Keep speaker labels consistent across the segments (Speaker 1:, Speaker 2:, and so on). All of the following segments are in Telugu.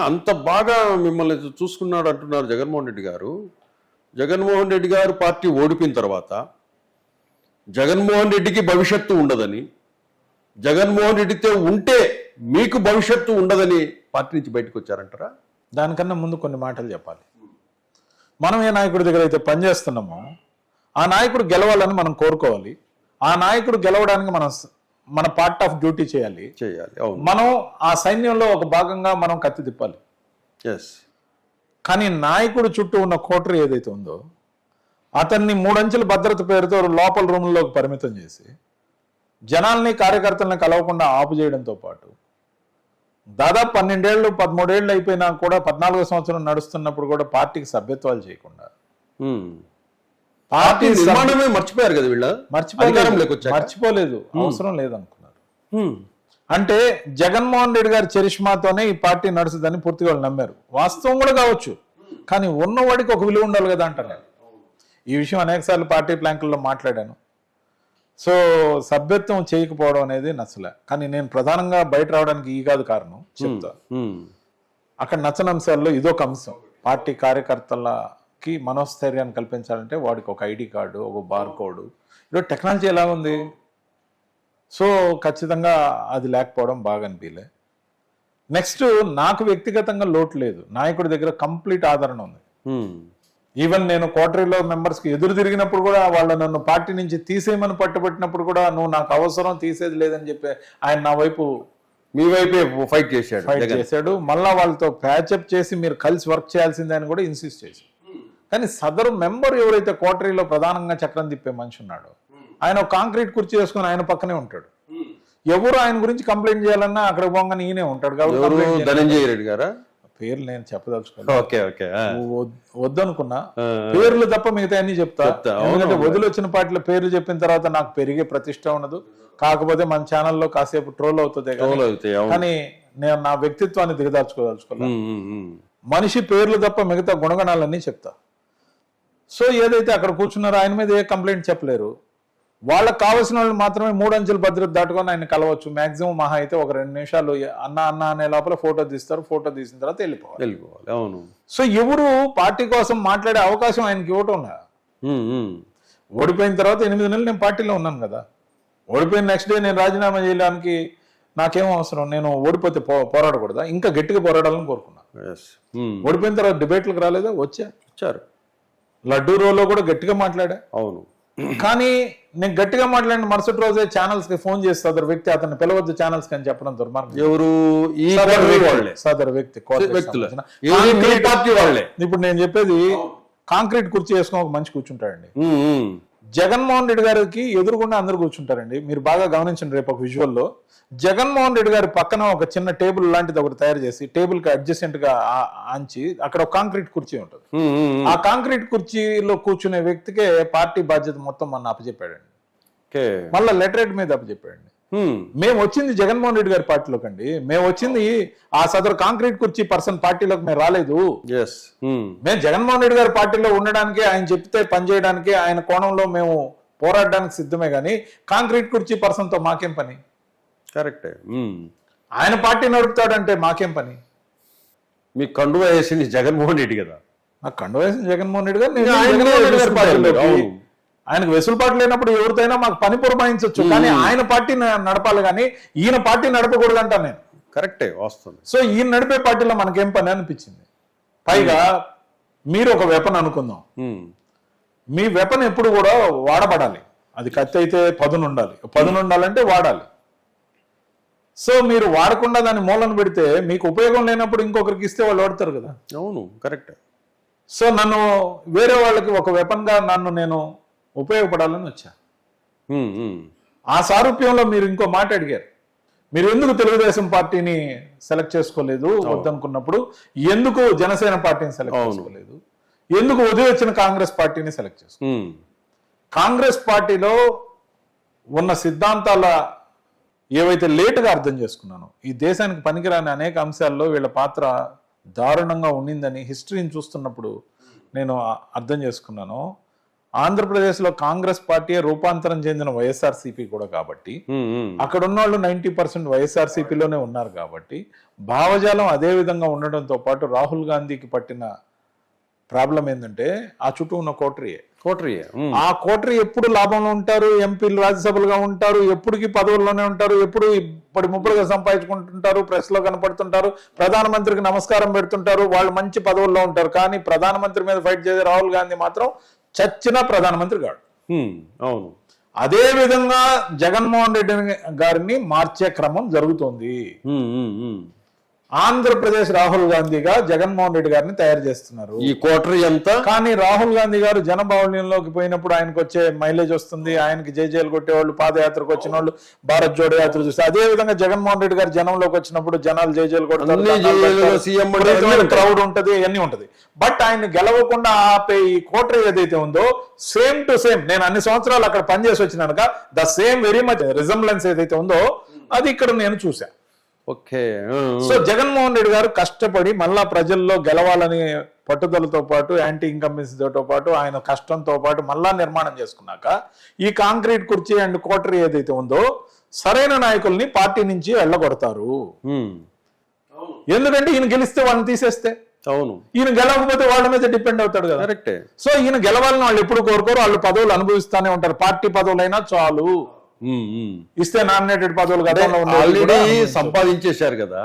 Speaker 1: అంత బాగా మిమ్మల్ని చూసుకున్నాడు అంటున్నారు జగన్మోహన్ రెడ్డి గారు. జగన్మోహన్ రెడ్డి గారు పార్టీ ఓడిపోయిన తర్వాత జగన్మోహన్ రెడ్డికి భవిష్యత్తు ఉండదని, జగన్మోహన్ రెడ్డితో ఉంటే మీకు భవిష్యత్తు ఉండదని పార్టీ నుంచి బయటకు వచ్చారంటారా?
Speaker 2: దానికన్నా ముందు కొన్ని మాటలు చెప్పాలి. మనం ఏ నాయకుడి దగ్గర అయితే పనిచేస్తున్నామో ఆ నాయకుడు గెలవాలని మనం కోరుకోవాలి. ఆ నాయకుడు గెలవడానికి మన పార్ట్ ఆఫ్ డ్యూటీ చేయాలి. మనం ఆ సైన్యంలో ఒక భాగంగా మనం కత్తి తిప్పాలి. కానీ నాయకుడు చుట్టూ ఉన్న కోటరీ ఏదైతే ఉందో అతన్ని 3 అంచెల భద్రత పేరుతో లోపల రూముల్లోకి పరిమితం చేసి జనాల్ని కార్యకర్తల్ని కలవకుండా ఆపు చేయడంతో పాటు దాదాపు 12 ఏళ్ళు 13 ఏళ్ళు అయిపోయినా కూడా 14వ సంవత్సరం నడుస్తున్నప్పుడు కూడా పార్టీకి సభ్యత్వాలు చేయకుండా
Speaker 1: పార్టీ నిర్మాణమే మర్చిపోయారు కదా వీళ్ళ.
Speaker 2: మర్చిపోలేదు, అవసరం లేదనుకున్నారు. అంటే జగన్మోహన్ రెడ్డి గారి చరిష్మాతోనే ఈ పార్టీ నడుస్తుందని పూర్తిగా వాళ్ళు నమ్మారు. వాస్తవం కూడా కావచ్చు, కానీ ఉన్నవాడికి ఒక విలువ ఉండాలి కదా అంటారు. ఈ విషయం అనేకసార్లు పార్టీ ప్లాంకుల్లో మాట్లాడాను. సో సభ్యత్వం చేయకపోవడం అనేది నచ్చలే. కానీ నేను ప్రధానంగా బయట రావడానికి ఈ కాదు కారణం, చెప్తా. అక్కడ నచ్చని అంశాల్లో ఇదొక అంశం. పార్టీ కార్యకర్తలకి మనోస్థైర్యాన్ని కల్పించాలంటే వాడికి ఒక ఐడి కార్డు, ఒక బార్ కోడ్. ఈరోజు టెక్నాలజీ ఎలా ఉంది. సో ఖచ్చితంగా అది లేకపోవడం బాగా అనిపించలే. నెక్స్ట్, నాకు వ్యక్తిగతంగా లోటు లేదు. నాయకుడి దగ్గర కంప్లీట్ ఆదరణ ఉంది. ఈవెన్ నేను కోటరీలో మెంబర్స్కి ఎదురు తిరిగినప్పుడు కూడా వాళ్ళు నన్ను పార్టీ నుంచి తీసేయమని పట్టుబట్టినప్పుడు కూడా నువ్వు నాకు అవసరం, తీసేది లేదని చెప్పి ఆయన నా వైపు,
Speaker 1: మీ వైపే ఫైట్ చేశాడు.
Speaker 2: మళ్ళా వాళ్ళతో ప్యాచప్ చేసి మీరు కలిసి వర్క్ చేయాల్సిందే అని కూడా ఇన్సిస్ట్ చేసి. కానీ సదరు మెంబర్ ఎవరైతే కోటరీలో ప్రధానంగా చక్రం తిప్పే మనిషి ఉన్నాడో ఆయన ఒక కాంక్రీట్ కుర్చీ వేసుకుని ఆయన పక్కనే ఉంటాడు. ఎవరు ఆయన గురించి కంప్లైంట్ చేయాలన్నా అక్కడ పోగానే ఈయనే ఉంటాడు. కాబట్టి
Speaker 1: ధనంజయ రెడ్డి గారా,
Speaker 2: పేర్లు నేను చెప్పదలుచుకోలేదు, వద్దనుకున్నా. పేర్లు తప్ప మిగతా అన్ని చెప్తా. ఎందుకంటే వదిలొచ్చిన పార్టీలో పేర్లు చెప్పిన తర్వాత నాకు పెరిగే ప్రతిష్ట ఉండదు. కాకపోతే మన ఛానల్లో కాసేపు ట్రోల్ అవుతుంది, కానీ నేను నా వ్యక్తిత్వాన్ని దిగదార్చుకోదలుచుకోలేదు. మనిషి పేర్లు తప్ప మిగతా గుణగణాలన్నీ చెప్తా. సో ఏదైతే అక్కడ కూర్చున్నారో ఆయన మీద ఏ కంప్లైంట్ చెప్పలేరు. వాళ్ళకి కావాల్సిన వాళ్ళు మాత్రమే 3 అంచెల భద్రత దాటుకొని ఆయన కలవచ్చు. మాక్సిమం మహా అయితే ఒక 2 నిమిషాలు అన్న అనే లోపల ఫోటో తీస్తారు. ఫోటో తీసిన తర్వాత వెళ్ళిపోవాలి.
Speaker 1: అవును.
Speaker 2: సో ఎవరు పార్టీ కోసం మాట్లాడే అవకాశం ఆయనకి ఇవ్వటం లేదు. ఓడిపోయిన తర్వాత 8 నెలలు నేను పార్టీలో ఉన్నాను కదా. ఓడిపోయిన నెక్స్ట్ డే నేను రాజీనామా చేయడానికి నాకేం అవసరం? నేను ఓడిపోతే పోరాడకూడదా? ఇంకా గట్టిగా పోరాడాలని కోరుకున్నా. ఓడిపోయిన తర్వాత డిబేట్లకు రాలేదా? వచ్చారు. లడ్డూ రోలో కూడా గట్టిగా మాట్లాడా.
Speaker 1: అవును.
Speaker 2: కానీ నేను గట్టిగా మాట్లాడిన మరుసటి రోజే ఛానల్స్ కి ఫోన్ చేస్తారు వ్యక్తి, అతను పిలవద్దు ఛానల్స్ కి అని చెప్పడం దుర్మార్గం.
Speaker 1: ఎవరు?
Speaker 2: సదరు వ్యక్తి
Speaker 1: పార్టీ వాళ్ళే.
Speaker 2: ఇప్పుడు నేను చెప్పేది, కాంక్రీట్ కుర్చీ వేసుకొని ఒక మనిషి కూర్చుంటాడండి. జగన్మోహన్ రెడ్డి గారికి ఎదురుగుండా అందరు కూర్చుంటారండి. మీరు బాగా గమనించండి, రేపు ఒక విజువల్లో జగన్మోహన్ రెడ్డి గారి పక్కన ఒక చిన్న టేబుల్ లాంటిది ఒకటి తయారు చేసి టేబుల్ కి అడ్జసెంట్ గా ఆంచి అక్కడ ఒక కాంక్రీట్ కుర్చీ ఉంటుంది. ఆ కాంక్రీట్ కుర్చీలో కూర్చునే వ్యక్తికే పార్టీ బాధ్యత మొత్తం మన అప్పచెప్పాడండి. మళ్ళా లెటరేట్ మీద అప్పచెప్పాడండి. మేము వచ్చింది జగన్మోహన్ రెడ్డి గారి పార్టీలోకి అండి. మేము వచ్చింది ఆ సదరు కాంక్రీట్ కుర్చీ పర్సన్ పార్టీలోకి మేము రాలేదు. మేము జగన్మోహన్ రెడ్డి గారి పార్టీలో ఉండడానికి, ఆయన చెప్తే పనిచేయడానికి, ఆయన కోణంలో మేము పోరాడడానికి సిద్ధమే. కానీ కాంక్రీట్ కుర్చీ పర్సన్ తో మాకేం పని?
Speaker 1: కరెక్టే.
Speaker 2: ఆయన పార్టీ నడుపుతాడంటే మాకేం పని?
Speaker 1: మీకు కండువా వేసింది జగన్మోహన్ రెడ్డి కదా.
Speaker 2: నాకు కండువా వేసింది జగన్మోహన్ రెడ్డి గారు. ఆయనకు వెసులుబాటు లేనప్పుడు ఎవరితోనైనా మాకు పని పురమాయించవచ్చు, కానీ ఆయన పార్టీ నడపాలి, కానీ ఈయన పార్టీ నడపకూడదు అంటా నేను.
Speaker 1: కరెక్టే, వస్తుంది.
Speaker 2: సో ఈయన నడిపే పార్టీలో మనకేం పని అనిపించింది. పైగా మీరు ఒక వెపన్ అనుకుందాం. మీ వెపన్ ఎప్పుడు కూడా వాడబడాలి. అది కత్తి అయితే పదును ఉండాలి. పదును ఉండాలంటే వాడాలి. సో మీరు వాడకుండా దాన్ని మూలను పెడితే మీకు ఉపయోగం లేనప్పుడు ఇంకొకరికి ఇస్తే వాళ్ళు వాడతారు కదా.
Speaker 1: అవును, కరెక్ట్.
Speaker 2: సో నన్ను వేరే వాళ్ళకి ఒక వెపన్ గా నేను ఉపయోగపడాలని వచ్చా. ఆ సారూప్యంలో మీరు ఇంకో మాట అడిగారు. మీరు ఎందుకు తెలుగుదేశం పార్టీని సెలెక్ట్ చేసుకోలేదు వద్దనుకున్నప్పుడు? ఎందుకు జనసేన పార్టీని సెలెక్ట్ చేసుకోలేదు? ఎందుకు ఉదయం వచ్చిన కాంగ్రెస్ పార్టీని సెలెక్ట్ చేసుకో? కాంగ్రెస్ పార్టీలో ఉన్న సిద్ధాంతాల ఏవైతే లేటుగా అర్థం చేసుకున్నానో, ఈ దేశానికి పనికిరాని అనేక అంశాల్లో వీళ్ళ పాత్ర దారుణంగా ఉండిందని హిస్టరీని చూస్తున్నప్పుడు నేను అర్థం చేసుకున్నాను. ఆంధ్రప్రదేశ్లో కాంగ్రెస్ పార్టీ రూపాంతరం చెందిన వైఎస్ఆర్సీపీ కూడా కాబట్టి అక్కడ ఉన్న వాళ్ళు 90% వైఎస్ఆర్సీపీలోనే ఉన్నారు కాబట్టి భావజాలం అదే విధంగా ఉండడంతో పాటు రాహుల్ గాంధీకి పట్టిన ప్రాబ్లం ఏంటంటే ఆ చుట్టూ ఉన్న కోటరీయే. ఆ కోటరీ ఎప్పుడు లాభంలో ఉంటారు, ఎంపీలు రాజ్యసభలుగా ఉంటారు, ఎప్పటికీ పదవుల్లోనే ఉంటారు, ఎప్పుడు ఇప్పటి ముప్పుడుగా సంపాదించుకుంటుంటారు, ప్రెస్ లో కనపడుతుంటారు, ప్రధానమంత్రికి నమస్కారం పెడుతుంటారు, వాళ్ళు మంచి పదవుల్లో ఉంటారు. కానీ ప్రధానమంత్రి మీద ఫైట్ చేసే రాహుల్ గాంధీ మాత్రం చచ్చిన ప్రధానమంత్రి కాడు.
Speaker 1: అవును.
Speaker 2: అదే విధంగా జగన్మోహన్ రెడ్డి గారిని మార్చే క్రమం జరుగుతోంది. ఆంధ్రప్రదేశ్ రాహుల్ గాంధీగా జగన్మోహన్ రెడ్డి గారిని తయారు చేస్తున్నారు.
Speaker 1: ఈ కోటరీ ఎంత
Speaker 2: కానీ రాహుల్ గాంధీ గారు జనబాహుళ్యంలోకి పోయినప్పుడు ఆయనకు వచ్చే మైలేజ్ వస్తుంది, ఆయనకి జైలు కొట్టేవాళ్ళు, పాదయాత్రకు వచ్చిన వాళ్ళు భారత్ జోడో యాత్ర చూస్తే, అదే విధంగా జగన్మోహన్ రెడ్డి గారు జనంలోకి వచ్చినప్పుడు జనాలు జైలు కొడతారు, క్రౌడ్ ఉంటది, ఇవన్నీ ఉంటది. బట్ ఆయన గెలవకుండా ఆపే ఈ కోటరీ ఏదైతే ఉందో సేమ్ టు సేమ్, నేను అన్ని సంవత్సరాలు అక్కడ పనిచేసి వచ్చినాక the same very much resemblance ఏదైతే ఉందో అది ఇక్కడ నేను చూసా.
Speaker 1: ఓకే.
Speaker 2: సో జగన్మోహన్ రెడ్డి గారు కష్టపడి మళ్ళా ప్రజల్లో గెలవాలని పట్టుదలతో పాటు యాంటీ ఇన్కంబెన్సీతో పాటు ఆయన కష్టంతో పాటు మళ్ళా నిర్మాణం చేసుకున్నాక ఈ కాంక్రీట్ కుర్చీ అండ్ కోటరీ ఏదైతే ఉందో సరైన నాయకుల్ని పార్టీ నుంచి వెళ్ళగొడతారు. ఎందుకంటే ఈయన గెలిస్తే వాళ్ళని తీసేస్తే,
Speaker 1: అవును, ఈయన
Speaker 2: గెలవకపోతే వాళ్ళ మీద డిపెండ్ అవుతాడు కదా.
Speaker 1: కరెక్టే.
Speaker 2: సో ఈయన గెలవాలని వాళ్ళు ఎప్పుడు కోరుకోరు, వాళ్ళు పదవులు అనుభవిస్తానే ఉంటారు. పార్టీ పదవులైనా చాలు, ఇస్తే నామినేటెడ్ పదవులు కదా
Speaker 1: ఆల్రెడీ సంపాదించేశారు కదా.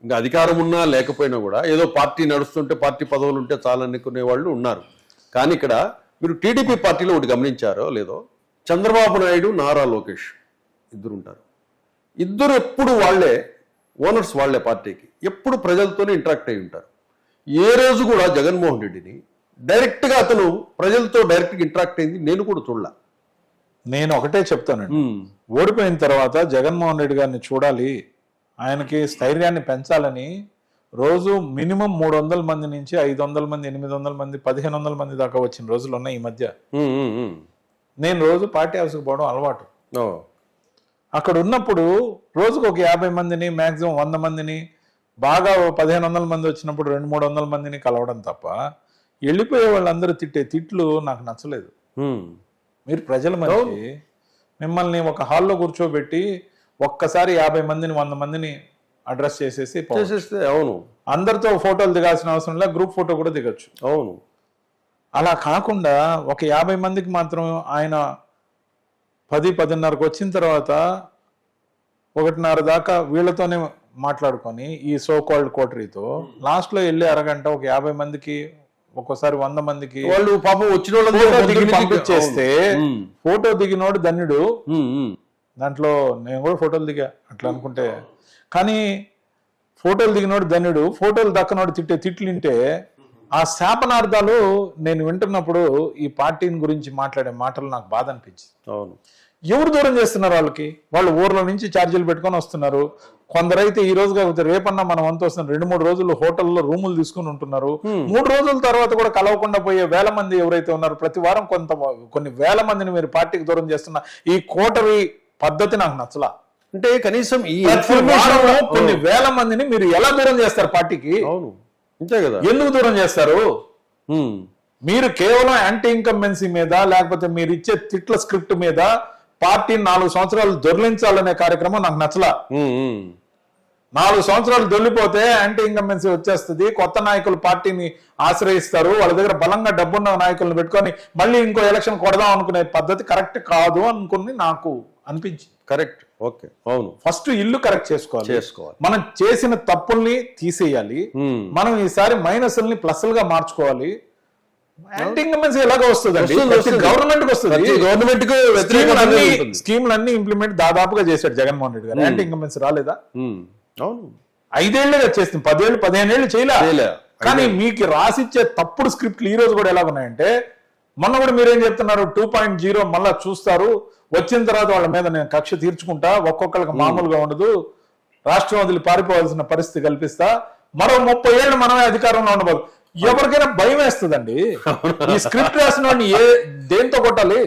Speaker 1: ఇంకా అధికారం ఉన్నా లేకపోయినా కూడా ఏదో పార్టీ నడుస్తుంటే పార్టీ పదవులు ఉంటే చాలనుకునే వాళ్ళు ఉన్నారు. కానీ ఇక్కడ మీరు టీడీపీ పార్టీలో ఒకటి గమనించారో లేదో, చంద్రబాబు నాయుడు, నారా లోకేష్ ఇద్దరు ఉంటారు. ఇద్దరు ఎప్పుడు వాళ్లే ఓనర్స్, వాళ్లే పార్టీకి, ఎప్పుడు ప్రజలతోనే ఇంటరాక్ట్ అయి ఉంటారు. ఏ రోజు కూడా జగన్మోహన్ రెడ్డిని డైరెక్ట్గా అతను ప్రజలతో డైరెక్ట్గా ఇంటరాక్ట్ అయింది నేను కూడా చూడలే.
Speaker 2: నేను ఒకటే చెప్తానండి, ఓడిపోయిన తర్వాత జగన్మోహన్ రెడ్డి గారిని చూడాలి, ఆయనకి స్థైర్యాన్ని పెంచాలని రోజు మినిమం 300 మంది నుంచి 500 మంది, 800 మంది, 1500 మంది దాకా వచ్చిన రోజులు ఉన్నాయి ఈ మధ్య. నేను రోజు పార్టీ హౌస్కి పోవడం అలవాటు. అక్కడ ఉన్నప్పుడు రోజుకు ఒక 50 మందిని, మాక్సిమం 100 మందిని, బాగా 1500 మంది వచ్చినప్పుడు 200-300 మందిని కలవడం తప్ప వెళ్ళిపోయే వాళ్ళందరూ తిట్టే తిట్లు నాకు నచ్చలేదు. మీరు ప్రజల మధ్య మిమ్మల్ని ఒక హాల్లో కూర్చోబెట్టి ఒక్కసారి 50 మందిని 100 మందిని అడ్రస్ చేసేసి,
Speaker 1: అవును, అందరితో
Speaker 2: ఫోటోలు దిగాల్సిన అవసరం లేదు, గ్రూప్ ఫోటో కూడా దిగొచ్చు.
Speaker 1: అవును.
Speaker 2: అలా కాకుండా ఒక 50 మందికి మాత్రం ఆయన 10-10:30కు వచ్చిన తర్వాత 1:30 దాకా వీళ్ళతోనే మాట్లాడుకొని ఈ సో కాల్డ్ కోటరీతో లాస్ట్ లో వెళ్ళి అరగంట ఒక 50 మందికి, ఒక్కోసారి 100 మందికి
Speaker 1: వాళ్ళు పాపం వచ్చిన వాళ్ళు
Speaker 2: పంపించేస్తే ఫోటో దిగినోడు ధన్యుడు. దాంట్లో నేను కూడా ఫోటోలు దిగా అట్లా అనుకుంటే, కానీ ఫోటోలు దిగినోడు ధన్యుడు, ఫోటోలు దక్కనోడు తిట్టే తిట్లుంటే ఆ శాపనార్థాలు నేను వింటున్నప్పుడు ఈ పార్టీని గురించి మాట్లాడే మాటలు నాకు బాధ అనిపించింది.
Speaker 1: అవును,
Speaker 2: ఎవరు దూరం చేస్తున్నారు వాళ్ళకి? వాళ్ళు ఊర్ల నుంచి ఛార్జీలు పెట్టుకొని వస్తున్నారు. కొందరైతే ఈ రోజు కాకపోతే రేపన్నా మనం అంత వస్తున్నారు, 2-3 రోజులు హోటల్లో రూములు తీసుకుని ఉంటున్నారు. 3 రోజుల తర్వాత కూడా కలవకుండా పోయే వేల మంది ఎవరైతే ఉన్నారో, ప్రతి వారం కొన్ని వేల మందిని మీరు పార్టీకి దూరం చేస్తున్న ఈ కోటరీ పద్ధతి నాకు నచ్చలా.
Speaker 1: అంటే కనీసం ఈ
Speaker 2: కొన్ని వేల మందిని మీరు ఎలా దూరం చేస్తారు పార్టీకి?
Speaker 1: అవును, అంతే కదా.
Speaker 2: ఎందుకు దూరం చేస్తారు? మీరు కేవలం యాంటీ ఇన్కంబెన్సీ మీద, లేకపోతే మీరు ఇచ్చే తిట్ల స్క్రిప్ట్ మీద పార్టీని 4 సంవత్సరాలు దొర్లించాలనే కార్యక్రమం నాకు నచ్చలా. 4 సంవత్సరాలు దొల్లిపోతే యాంటీ ఇన్కంబెన్సీ వచ్చేస్తుంది, కొత్త నాయకులు పార్టీని ఆశ్రయిస్తారు, వాళ్ళ దగ్గర బలంగా డబ్బున్న నాయకులను పెట్టుకొని మళ్ళీ ఇంకో ఎలక్షన్ కొడదాం అనుకునే పద్ధతి కరెక్ట్ కాదు అనుకుని నాకు అనిపించింది.
Speaker 1: కరెక్ట్, ఓకే, అవును.
Speaker 2: ఫస్ట్ ఇల్లు కరెక్ట్ చేసుకోవాలి. మనం చేసిన తప్పుల్ని తీసేయాలి, మనం ఈసారి మైనస్ల్ని ప్లస్లుగా మార్చుకోవాలి. యాంటీ ఇన్కంబెన్సీ ఎలాగో వస్తుందండి, గవర్నమెంట్ కి వస్తుంది.
Speaker 1: గవర్నమెంట్
Speaker 2: స్కీమ్లన్నీ ఇంప్లిమెంట్ దాదాపుగా చేశాడు జగన్మోహన్ రెడ్డి గారు. యాంటీ ఇన్కంబెన్సీ రాలేదా?
Speaker 1: అవును,
Speaker 2: 5 ఏళ్లే చేస్తుంది, 10 ఏళ్ళు 15 ఏళ్ళు చేయలే. కానీ మీకు రాసిచ్చే తప్పుడు స్క్రిప్ట్లు ఈ రోజు కూడా ఎలా ఉన్నాయంటే, మొన్న కూడా మీరేం చెప్తున్నారు, 2.0 మళ్ళా చూస్తారు, వచ్చిన తర్వాత వాళ్ళ మీద నేను కక్ష తీర్చుకుంటా, ఒక్కొక్కరికి మామూలుగా ఉండదు, రాష్ట్రం వదిలి పారిపోవాల్సిన పరిస్థితి కల్పిస్తా, మరో 30 ఏళ్ళు మనమే అధికారంలో ఉండబోదు. ఎవరికైనా భయం వేస్తుందండి. ఈ స్క్రిప్ట్ రాసిన వాడిని దేంతో కొట్టాలి?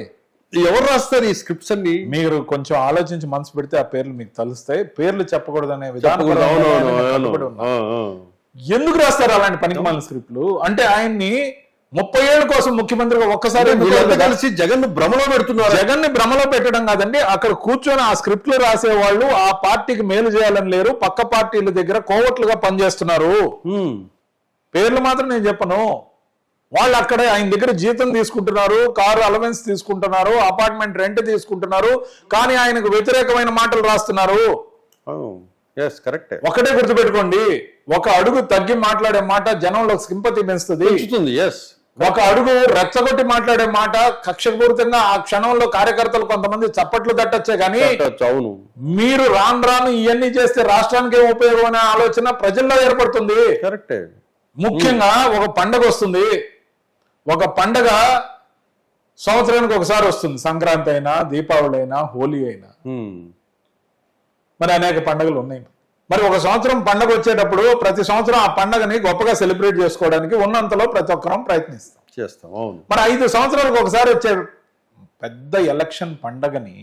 Speaker 1: ఎవరు రాస్తారు ఈ స్క్రిప్ట్స్ అన్ని?
Speaker 2: మీరు కొంచెం ఆలోచించి మనసు పెడితే ఆ పేర్లు మీకు తెలుస్తాయి. పేర్లు చెప్పకూడదనే విధానం ఎందుకు రాస్తారు అలాంటి పనికిమాలిన స్క్రిప్ట్లు? అంటే ఆయన్ని 30 ఏళ్ళ కోసం ముఖ్యమంత్రిగా ఒక్కసారి
Speaker 1: వీళ్ళంతా కలిసి జగన్ భ్రమలో పెడుతున్నారు.
Speaker 2: జగన్ ని భ్రమలో పెట్టడం కాదండి, అక్కడ కూర్చొని ఆ స్క్రిప్ట్లు రాసేవాళ్ళు ఆ పార్టీకి మేలు చేయాలని లేరు, పక్క పార్టీల దగ్గర కోవట్లుగా పనిచేస్తున్నారు. పేర్లు మాత్రం నేను చెప్పను. వాళ్ళు అక్కడే ఆయన దగ్గర జీతం తీసుకుంటున్నారు, కారు అలవెన్స్ తీసుకుంటున్నారు, అపార్ట్మెంట్ రెంట్ తీసుకుంటున్నారు, కానీ ఆయనకు వ్యతిరేకమైన మాటలు రాస్తున్నారు.
Speaker 1: కరెక్ట్.
Speaker 2: ఒకటే గుర్తుపెట్టుకోండి, ఒక అడుగు తగ్గి మాట్లాడే మాట జనంలో సింపతి పెంచుతుంది. ఒక అడుగు రెచ్చగొట్టి మాట్లాడే మాట కక్షపూరితంగా ఆ క్షణంలో కార్యకర్తలు కొంతమంది చప్పట్లు తట్టొచ్చే కానీ
Speaker 1: అవును,
Speaker 2: మీరు రాను ఇవన్నీ చేస్తే రాష్ట్రానికి ఏం ఉపయోగం అనే ఆలోచన ప్రజల్లో ఏర్పడుతుంది.
Speaker 1: కరెక్టే.
Speaker 2: ముఖ్యంగా ఒక పండగ వస్తుంది, ఒక పండగ సంవత్సరానికి ఒకసారి వస్తుంది, సంక్రాంతి అయినా దీపావళి అయినా హోలీ అయినా, మరి అనేక పండుగలు ఉన్నాయి. మరి ఒక సంవత్సరం పండగ వచ్చేటప్పుడు ప్రతి సంవత్సరం ఆ పండగని గొప్పగా సెలబ్రేట్ చేసుకోవడానికి ఉన్నంతలో ప్రతి ఒక్కరం
Speaker 1: చేస్తాం. అవును.
Speaker 2: మరి 5 సంవత్సరాలకు ఒకసారి వచ్చే పెద్ద ఎలక్షన్ పండగని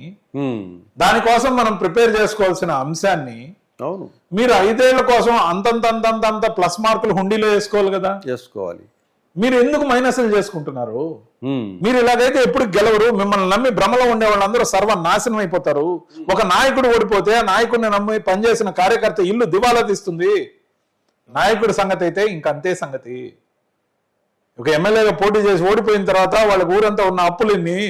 Speaker 2: దానికోసం మనం ప్రిపేర్ చేసుకోవాల్సిన అంశాన్ని
Speaker 1: అవును
Speaker 2: మీరు 5 ఏళ్ల కోసం అంతంత ప్లస్ మార్కులు హుండీలో వేసుకోవాలి కదా.
Speaker 1: చేసుకోవాలి.
Speaker 2: మీరు ఎందుకు మైనస్లు చేసుకుంటున్నారు? మీరు ఇలాగైతే ఎప్పుడు గెలవరు. మిమ్మల్ని నమ్మి భ్రమలో ఉండే వాళ్ళందరూ సర్వనాశనం అయిపోతారు. ఒక నాయకుడు ఓడిపోతే ఆ నాయకుడిని నమ్మి పనిచేసిన కార్యకర్త ఇల్లు దివాలా తీస్తుంది. నాయకుడి సంగతి అయితే ఇంకంతే సంగతి. ఒక ఎమ్మెల్యేగా పోటీ చేసి ఓడిపోయిన తర్వాత వాళ్ళకి ఊరంతా ఉన్న అప్పులెన్ని,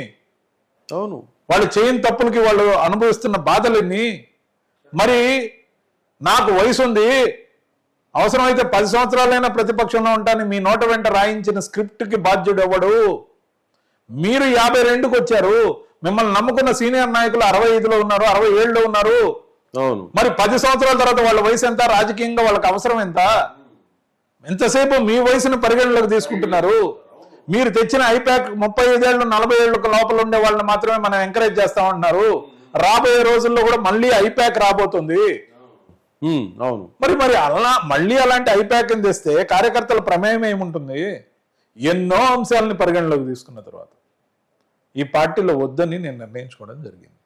Speaker 1: అవును,
Speaker 2: వాళ్ళు చేయని తప్పులకి వాళ్ళు అనుభవిస్తున్న బాధలెన్ని. మరి నాకు వయసు ఉంది, అవసరమైతే 10 సంవత్సరాలైనా ప్రతిపక్షంలో ఉంటాను, మీ నోట వెంట రాయించిన స్క్రిప్ట్ కి బాధ్యుడు ఎవడు? మీరు 52కు వచ్చారు. మిమ్మల్ని నమ్ముకున్న సీనియర్ నాయకులు 65లో ఉన్నారు, 67లో ఉన్నారు.
Speaker 1: అవును.
Speaker 2: మరి 10 సంవత్సరాల తర్వాత వాళ్ళ వయసు ఎంత? రాజకీయంగా వాళ్ళకి అవసరం ఎంత? ఎంతసేపు మీ వయసును పరిగణలోకి తీసుకుంటున్నారు. మీరు తెచ్చిన ఐప్యాక్ 35 ఏళ్ళు 40 ఏళ్ళకు లోపల ఉండే వాళ్ళని మాత్రమే మనం ఎంకరేజ్ చేస్తామంటున్నారు. రాబోయే రోజుల్లో కూడా మళ్ళీ ఐప్యాక్ రాబోతుంది.
Speaker 1: అవును.
Speaker 2: మరి మళ్ళీ అలాంటి ఐప్యాక్ తెస్తే కార్యకర్తల ప్రమేయం ఏముంటుంది? ఎన్నో అంశాలని పరిగణలోకి తీసుకున్న తర్వాత ఈ పార్టీలో వద్దని నేను నిర్ణయించుకోవడం జరిగింది.